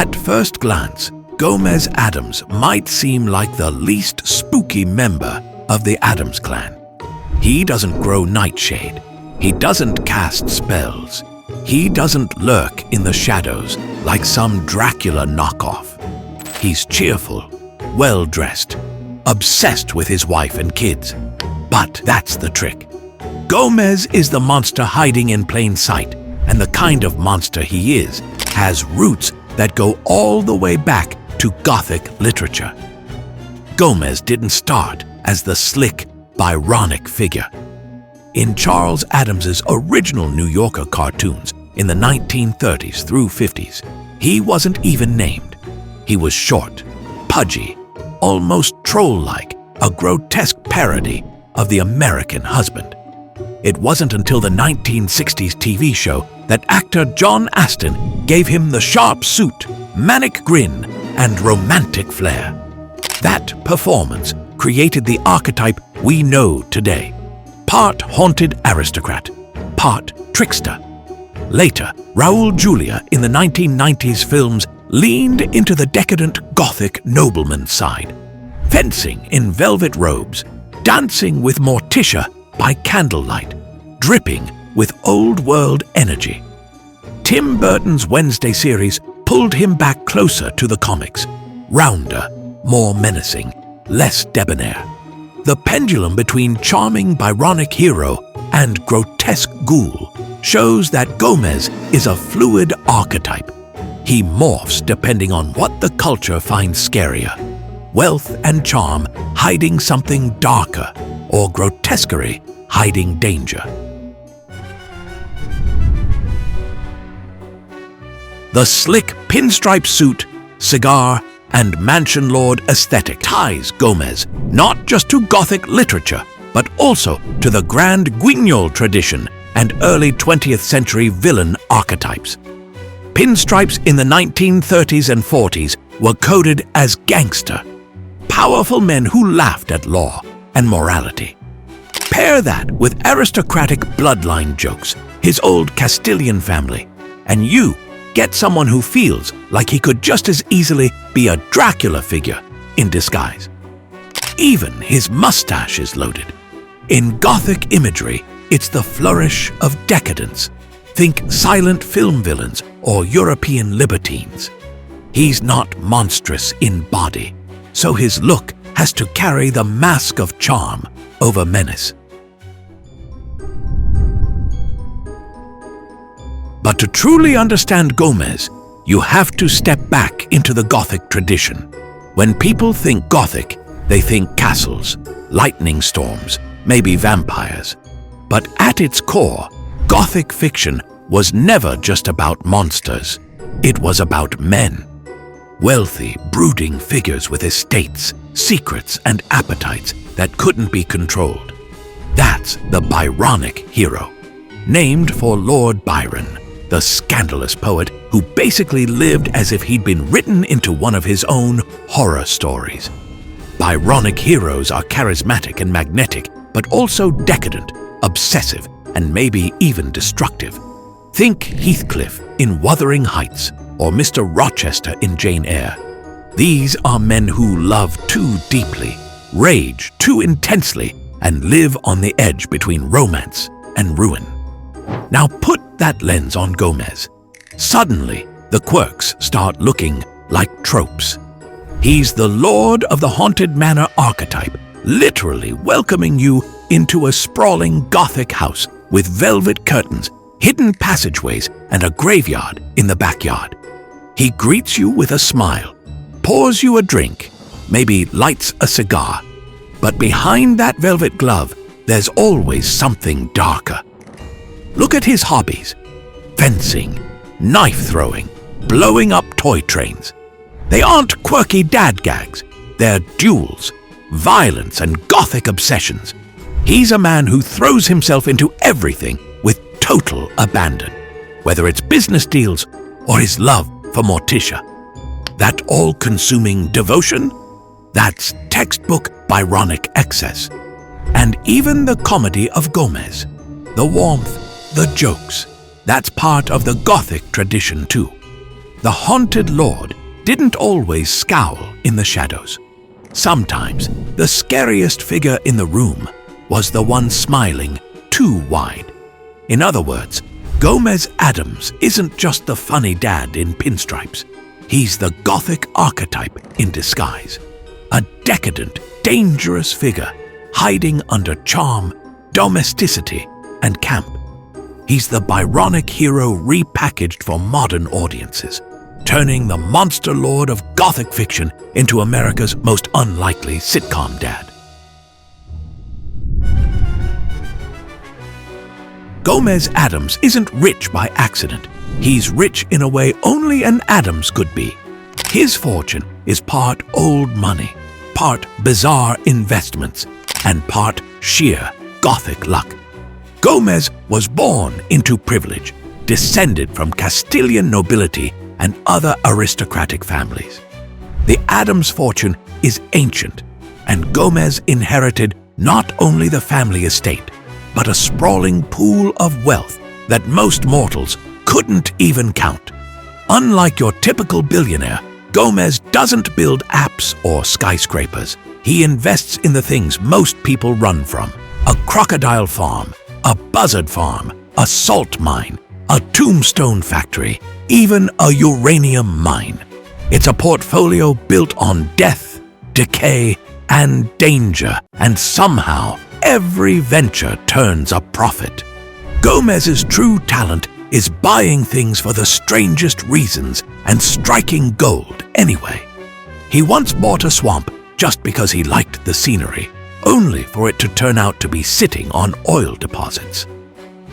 At first glance, Gomez Addams might seem like the least spooky member of the Addams clan. He doesn't grow nightshade. He doesn't cast spells. He doesn't lurk in the shadows like some Dracula knockoff. He's cheerful, well-dressed, obsessed with his wife and kids. But that's the trick. Gomez is the monster hiding in plain sight, and the kind of monster he is has roots that go all the way back to Gothic literature. Gomez didn't start as the slick, Byronic figure. In Charles Addams's original New Yorker cartoons in the 1930s through 50s, he wasn't even named. He was short, pudgy, almost troll-like, a grotesque parody of the American husband. It wasn't until the 1960s TV show that actor John Astin gave him the sharp suit, manic grin, and romantic flair. That performance created the archetype we know today. Part haunted aristocrat, part trickster. Later, Raul Julia in the 1990s films leaned into the decadent Gothic nobleman side, fencing in velvet robes, dancing with Morticia by candlelight, dripping with old-world energy. Tim Burton's Wednesday series pulled him back closer to the comics, rounder, more menacing, less debonair. The pendulum between charming Byronic hero and grotesque ghoul shows that Gomez is a fluid archetype. He morphs depending on what the culture finds scarier. Wealth and charm hiding something darker, or grotesquerie hiding danger. The slick pinstripe suit, cigar, and mansion lord aesthetic ties Gomez not just to Gothic literature, but also to the grand guignol tradition and early 20th century villain archetypes. Pinstripes in the 1930s and 40s were coded as gangster, powerful men who laughed at law and morality. Pair that with aristocratic bloodline jokes, his old Castilian family, and you get someone who feels like he could just as easily be a Dracula figure in disguise. Even his mustache is loaded. In Gothic imagery, it's the flourish of decadence. Think silent film villains or European libertines. He's not monstrous in body, so his look has to carry the mask of charm over menace. But to truly understand Gomez, you have to step back into the Gothic tradition. When people think Gothic, they think castles, lightning storms, maybe vampires. But at its core, Gothic fiction was never just about monsters. It was about men. Wealthy, brooding figures with estates, secrets, and appetites that couldn't be controlled. That's the Byronic hero, named for Lord Byron, the scandalous poet who basically lived as if he'd been written into one of his own horror stories. Byronic heroes are charismatic and magnetic, but also decadent, obsessive, and maybe even destructive. Think Heathcliff in Wuthering Heights or Mr. Rochester in Jane Eyre. These are men who love too deeply, rage too intensely, and live on the edge between romance and ruin. Now put that lens on Gomez. Suddenly, the quirks start looking like tropes. He's the Lord of the Haunted Manor archetype, literally welcoming you into a sprawling Gothic house with velvet curtains, hidden passageways, and a graveyard in the backyard. He greets you with a smile, pours you a drink, maybe lights a cigar. But behind that velvet glove, there's always something darker. Look at his hobbies: fencing, knife throwing, blowing up toy trains. They aren't quirky dad gags, they're duels, violence, and Gothic obsessions. He's a man who throws himself into everything with total abandon, whether it's business deals or his love for Morticia. That all-consuming devotion? That's textbook Byronic excess. And even the comedy of Gomez, the warmth, the jokes, that's part of the Gothic tradition too. The haunted lord didn't always scowl in the shadows. Sometimes the scariest figure in the room was the one smiling too wide. In other words, Gomez Addams isn't just the funny dad in pinstripes. He's the Gothic archetype in disguise. A decadent, dangerous figure hiding under charm, domesticity, and camp. He's the Byronic hero repackaged for modern audiences, turning the monster lord of Gothic fiction into America's most unlikely sitcom dad. Gomez Addams isn't rich by accident. He's rich in a way only an Addams could be. His fortune is part old money, part bizarre investments, and part sheer Gothic luck. Gomez was born into privilege, descended from Castilian nobility and other aristocratic families. The Addams fortune is ancient, and Gomez inherited not only the family estate, but a sprawling pool of wealth that most mortals couldn't even count. Unlike your typical billionaire, Gomez doesn't build apps or skyscrapers. He invests in the things most people run from: a crocodile farm, a buzzard farm, a salt mine, a tombstone factory, even a uranium mine. It's a portfolio built on death, decay, and danger, and somehow every venture turns a profit. Gomez's true talent is buying things for the strangest reasons and striking gold anyway. He once bought a swamp just because he liked the scenery, only for it to turn out to be sitting on oil deposits.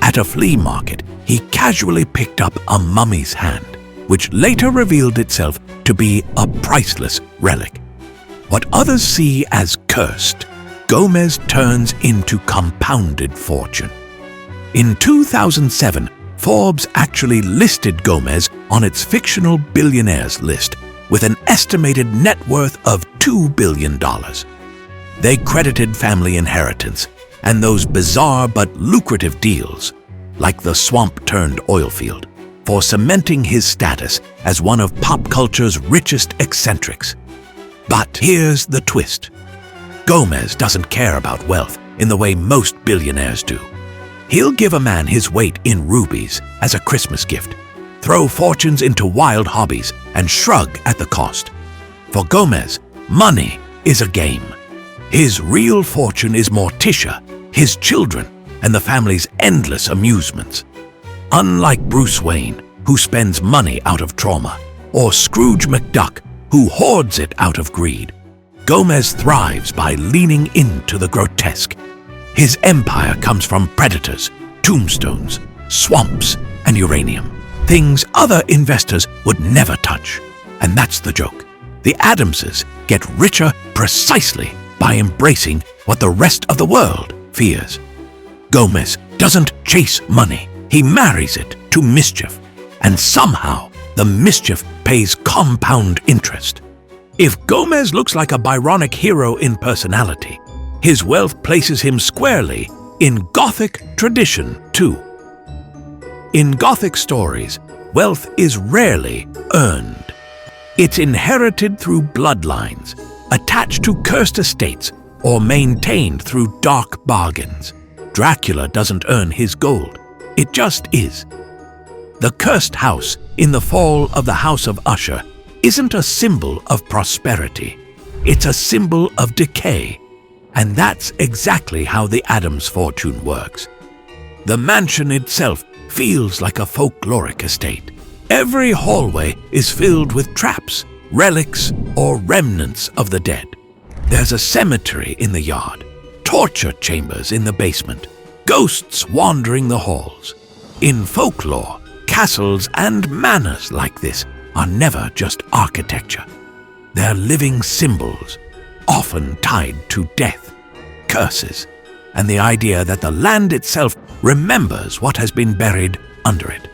At a flea market, he casually picked up a mummy's hand, which later revealed itself to be a priceless relic. What others see as cursed, Gomez turns into compounded fortune. In 2007, Forbes actually listed Gomez on its fictional billionaires list with an estimated net worth of $2 billion. They credited family inheritance and those bizarre but lucrative deals, like the swamp-turned-oil field, for cementing his status as one of pop culture's richest eccentrics. But here's the twist. Gomez doesn't care about wealth in the way most billionaires do. He'll give a man his weight in rubies as a Christmas gift, throw fortunes into wild hobbies, and shrug at the cost. For Gomez, money is a game. His real fortune is Morticia, his children, and the family's endless amusements. Unlike Bruce Wayne, who spends money out of trauma, or Scrooge McDuck, who hoards it out of greed, Gomez thrives by leaning into the grotesque. His empire comes from predators, tombstones, swamps, and uranium, things other investors would never touch. And that's the joke. The Addamses get richer precisely by embracing what the rest of the world fears. Gomez doesn't chase money. He marries it to mischief. And somehow, the mischief pays compound interest. If Gomez looks like a Byronic hero in personality, his wealth places him squarely in Gothic tradition, too. In Gothic stories, wealth is rarely earned. It's inherited through bloodlines, attached to cursed estates, or maintained through dark bargains. Dracula doesn't earn his gold. It just is. The cursed house in The Fall of the House of Usher isn't a symbol of prosperity. It's a symbol of decay. And that's exactly how the Addams fortune works. The mansion itself feels like a folkloric estate. Every hallway is filled with traps, relics, or remnants of the dead. There's a cemetery in the yard, torture chambers in the basement, ghosts wandering the halls. In folklore, castles and manors like this are never just architecture. They're living symbols, often tied to death, curses, and the idea that the land itself remembers what has been buried under it.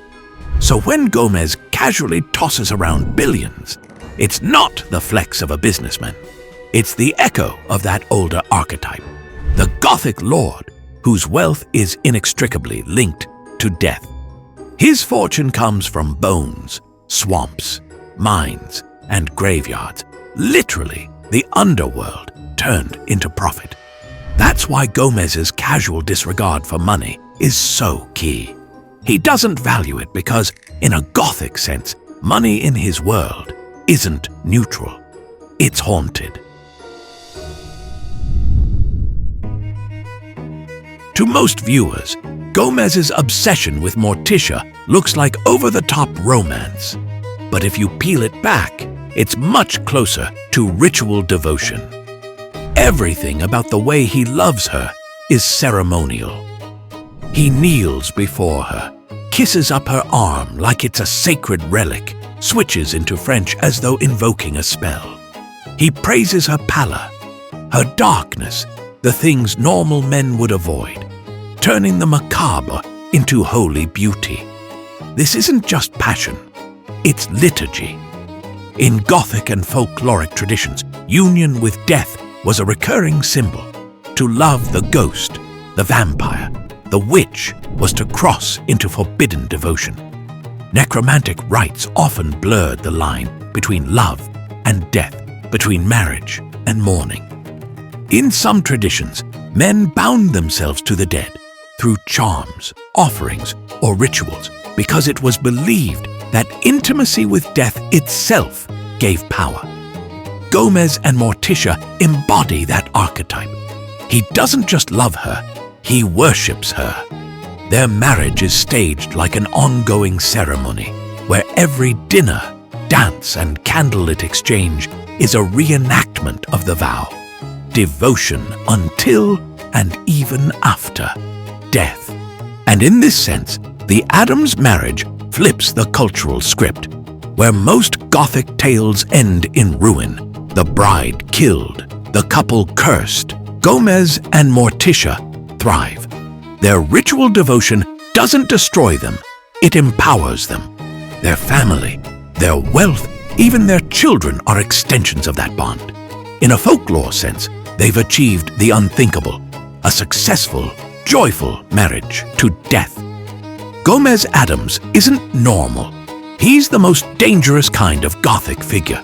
So when Gomez casually tosses around billions, it's not the flex of a businessman. It's the echo of that older archetype, the Gothic lord whose wealth is inextricably linked to death. His fortune comes from bones, swamps, mines, and graveyards. Literally, the underworld turned into profit. That's why Gomez's casual disregard for money is so key. He doesn't value it because, in a Gothic sense, money in his world isn't neutral. It's haunted. To most viewers, Gomez's obsession with Morticia looks like over-the-top romance. But if you peel it back, it's much closer to ritual devotion. Everything about the way he loves her is ceremonial. He kneels before her, kisses up her arm like it's a sacred relic, switches into French as though invoking a spell. He praises her pallor, her darkness, the things normal men would avoid, turning the macabre into holy beauty. This isn't just passion, it's liturgy. In Gothic and folkloric traditions, union with death was a recurring symbol. To love the ghost, the vampire, the witch was to cross into forbidden devotion. Necromantic rites often blurred the line between love and death, between marriage and mourning. In some traditions, men bound themselves to the dead through charms, offerings, or rituals because it was believed that intimacy with death itself gave power. Gomez and Morticia embody that archetype. He doesn't just love her, he worships her. Their marriage is staged like an ongoing ceremony where every dinner, dance, and candlelit exchange is a reenactment of the vow. Devotion until and even after death. And in this sense, the Addams marriage flips the cultural script. Where most Gothic tales end in ruin, the bride killed, the couple cursed, Gomez and Morticia thrive. Their ritual devotion doesn't destroy them, it empowers them. Their family, their wealth, even their children are extensions of that bond. In a folklore sense, they've achieved the unthinkable, a successful, joyful marriage to death. Gomez Addams isn't normal. He's the most dangerous kind of Gothic figure.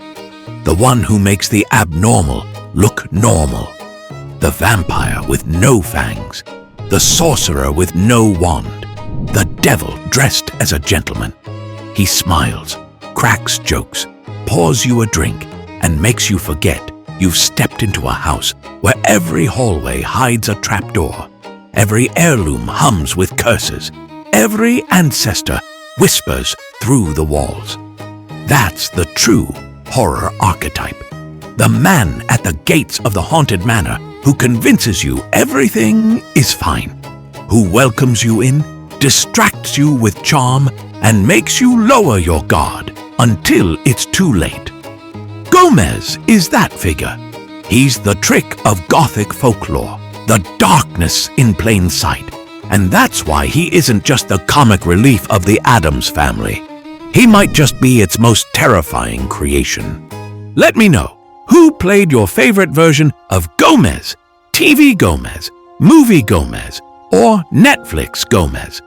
The one who makes the abnormal look normal. The vampire with no fangs. The sorcerer with no wand. The devil dressed as a gentleman. He smiles, cracks jokes, pours you a drink, and makes you forget you've stepped into a house where every hallway hides a trapdoor. Every heirloom hums with curses. Every ancestor whispers through the walls. That's the true horror archetype. The man at the gates of the haunted manor who convinces you everything is fine, who welcomes you in, distracts you with charm, and makes you lower your guard until it's too late. Gomez is that figure. He's the trick of Gothic folklore, the darkness in plain sight. And that's why he isn't just the comic relief of the Addams family. He might just be its most terrifying creation. Let me know, who played your favorite version of Gomez, TV Gomez, movie Gomez, or Netflix Gomez?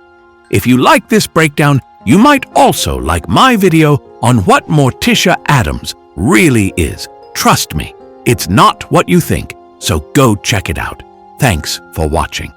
If you like this breakdown, you might also like my video on what Morticia Addams really is. Trust me, it's not what you think, so go check it out. Thanks for watching.